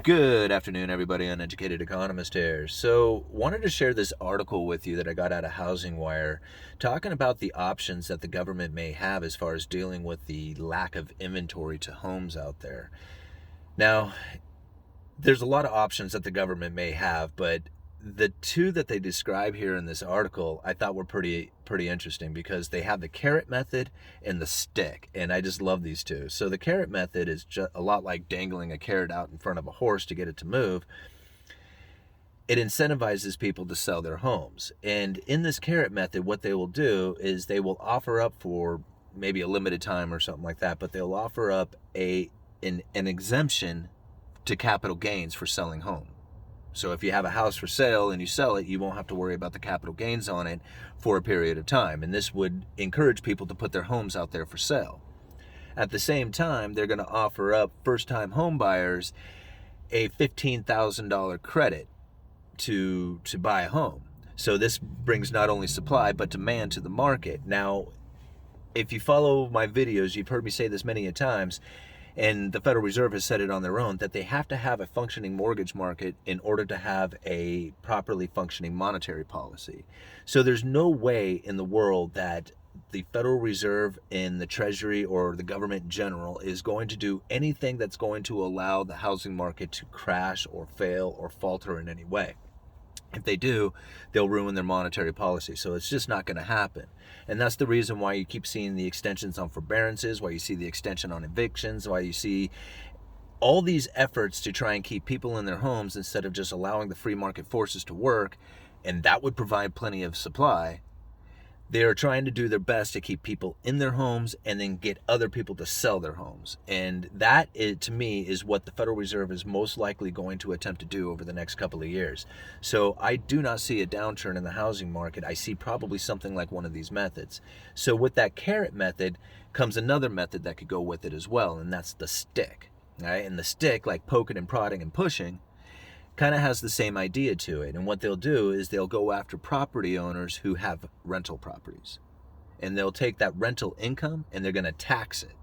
Good afternoon, everybody. Uneducated Economist here. So, wanted to share this article with you that I got out of Housing Wire, talking about the options that the government may have as far as dealing with the lack of inventory to homes out there. Now, there's a lot of options that the government may have, but the two that they describe here in this article I thought were pretty interesting, because they have the carrot method and the stick, and I just love these two. So the carrot method is just a lot like dangling a carrot out in front of a horse to get it to move. It incentivizes people to sell their homes, and in this carrot method what they will do is they will offer up, for maybe a limited time or something like that, but they'll offer up an exemption to capital gains for selling home. So if you have a house for sale and you sell it, you won't have to worry about the capital gains on it for a period of time. And this would encourage people to put their homes out there for sale. At the same time, they're going to offer up first-time home buyers a $15,000 credit to buy a home. So this brings not only supply but demand to the market. Now, if you follow my videos, you've heard me say this many a times, and the Federal Reserve has said it on their own, that they have to have a functioning mortgage market in order to have a properly functioning monetary policy. So there's no way in the world that the Federal Reserve and the Treasury or the government in general is going to do anything that's going to allow the housing market to crash or fail or falter in any way. If they do, they'll ruin their monetary policy. So it's just not going to happen. And that's the reason why you keep seeing the extensions on forbearances, why you see the extension on evictions, why you see all these efforts to try and keep people in their homes instead of just allowing the free market forces to work, and that would provide plenty of supply. They are trying to do their best to keep people in their homes and then get other people to sell their homes. And that, to me, is what the Federal Reserve is most likely going to attempt to do over the next couple of years. So I do not see a downturn in the housing market. I see probably something like one of these methods. So with that carrot method comes another method that could go with it as well, and that's the stick. Right? And the stick, like poking and prodding and pushing, kind of has the same idea to it. And what they'll do is they'll go after property owners who have rental properties, and they'll take that rental income and they're going to tax it.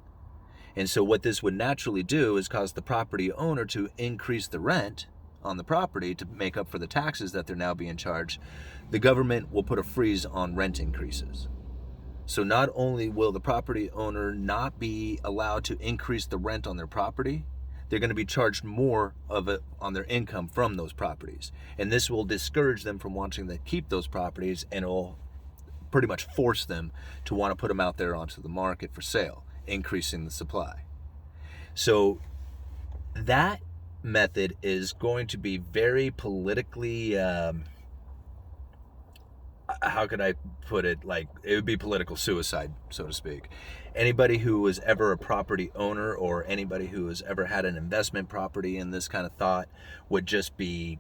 And so what this would naturally do is cause the property owner to increase the rent on the property to make up for the taxes that they're now being charged. The government will put a freeze on rent increases. So not only will the property owner not be allowed to increase the rent on their property, they're going to be charged more of it on their income from those properties. And this will discourage them from wanting to keep those properties, and it will pretty much force them to want to put them out there onto the market for sale, increasing the supply. So that method is going to be very politically, how could I put it? Like, it would be political suicide, so to speak. Anybody who was ever a property owner, or anybody who has ever had an investment property in this kind of thought, would just be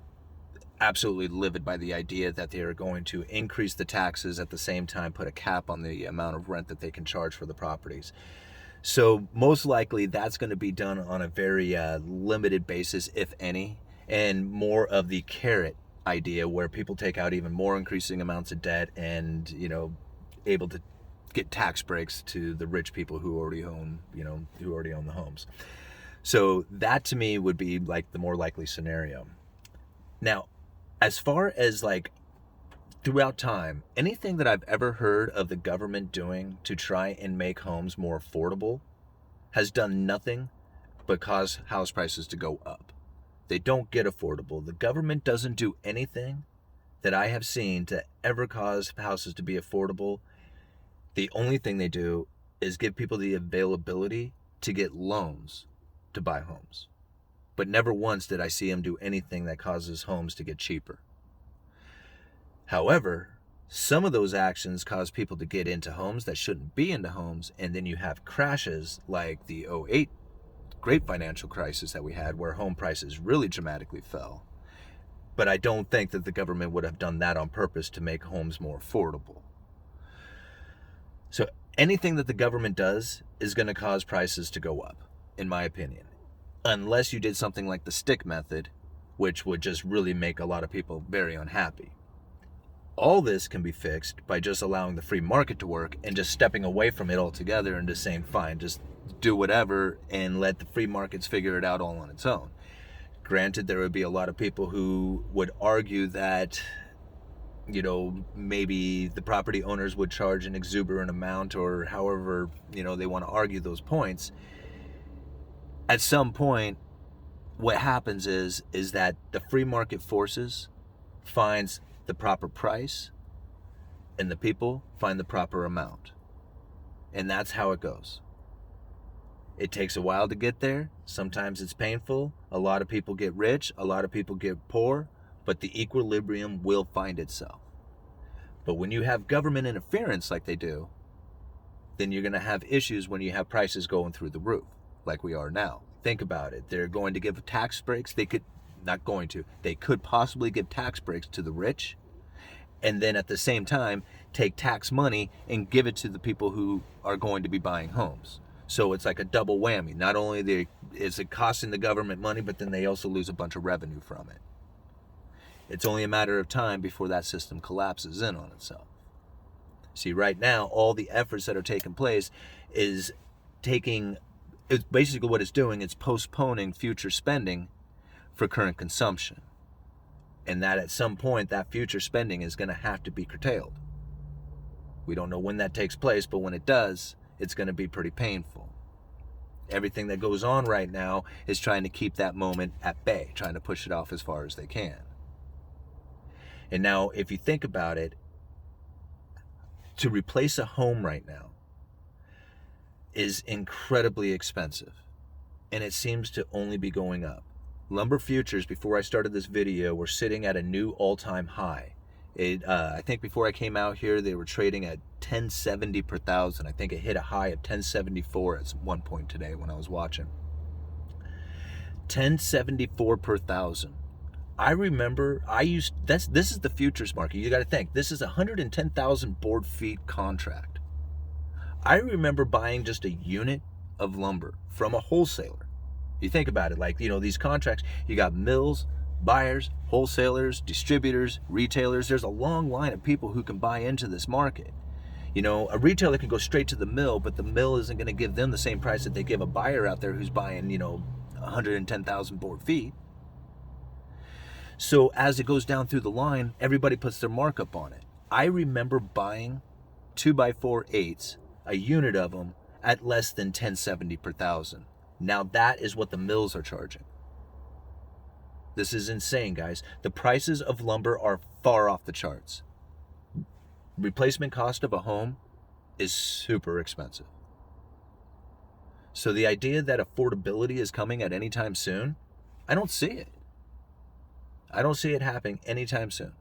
absolutely livid by the idea that they are going to increase the taxes, at the same time put a cap on the amount of rent that they can charge for the properties. So most likely that's going to be done on a very limited basis, if any, and more of the carrot idea, where people take out even more increasing amounts of debt and, able to get tax breaks to the rich people who already own the homes. So that, to me, would be like the more likely scenario. Now, as far as like throughout time, anything that I've ever heard of the government doing to try and make homes more affordable has done nothing but cause house prices to go up. They don't get affordable. The government doesn't do anything that I have seen to ever cause houses to be affordable. The only thing they do is give people the availability to get loans to buy homes. But never once did I see them do anything that causes homes to get cheaper. However, some of those actions cause people to get into homes that shouldn't be into homes, and then you have crashes like the 2008 great financial crisis that we had, where home prices really dramatically fell. But I don't think that the government would have done that on purpose to make homes more affordable. So anything that the government does is going to cause prices to go up, in my opinion. Unless you did something like the stick method, which would just really make a lot of people very unhappy. All this can be fixed by just allowing the free market to work and just stepping away from it altogether and just saying, fine, just do whatever and let the free markets figure it out all on its own. Granted, there would be a lot of people who would argue that, maybe the property owners would charge an exuberant amount, or however, they want to argue those points. At some point, what happens is that the free market forces finds the proper price and the people find the proper amount. And that's how it goes. It takes a while to get there. Sometimes it's painful. A lot of people get rich, a lot of people get poor, but the equilibrium will find itself. But when you have government interference like they do, then you're going to have issues when you have prices going through the roof, like we are now. Think about it. They're going to give tax breaks. They could possibly give tax breaks to the rich, and then at the same time take tax money and give it to the people who are going to be buying homes. So it's like a double whammy. Not only is it costing the government money, but then they also lose a bunch of revenue from it. It's only a matter of time before that system collapses in on itself. See, right now, all the efforts that are taking place it's basically what it's doing, it's postponing future spending for current consumption. And that at some point, that future spending is going to have to be curtailed. We don't know when that takes place, but when it does, it's going to be pretty painful. Everything that goes on right now is trying to keep that moment at bay, trying to push it off as far as they can. And now, if you think about it, to replace a home right now is incredibly expensive, and it seems to only be going up. Lumber futures, before I started this video, were sitting at a new all-time high. I think before I came out here, they were trading at $10.70 per thousand. I think it hit a high of $10.74 at one point today when I was watching. $10.74 per thousand. I remember this is the futures market. You got to think, this is a 110,000 board feet contract. I remember buying just a unit of lumber from a wholesaler. You think about it, like, these contracts, you got mills, buyers, wholesalers, distributors, retailers. There's a long line of people who can buy into this market. A retailer can go straight to the mill, but the mill isn't going to give them the same price that they give a buyer out there who's buying, 110,000 board feet. So as it goes down through the line, everybody puts their markup on it. I remember buying 2x4/8, a unit of them, at less than $10.70 per thousand. Now that is what the mills are charging. This is insane, guys. The prices of lumber are far off the charts. Replacement cost of a home is super expensive. So the idea that affordability is coming at any time soon, I don't see it. I don't see it happening anytime soon.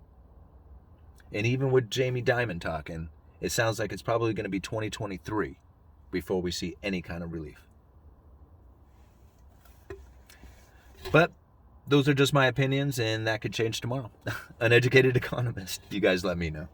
And even with Jamie Dimon talking, it sounds like it's probably going to be 2023 before we see any kind of relief. But those are just my opinions, and that could change tomorrow. Uneducated Economist. You guys let me know.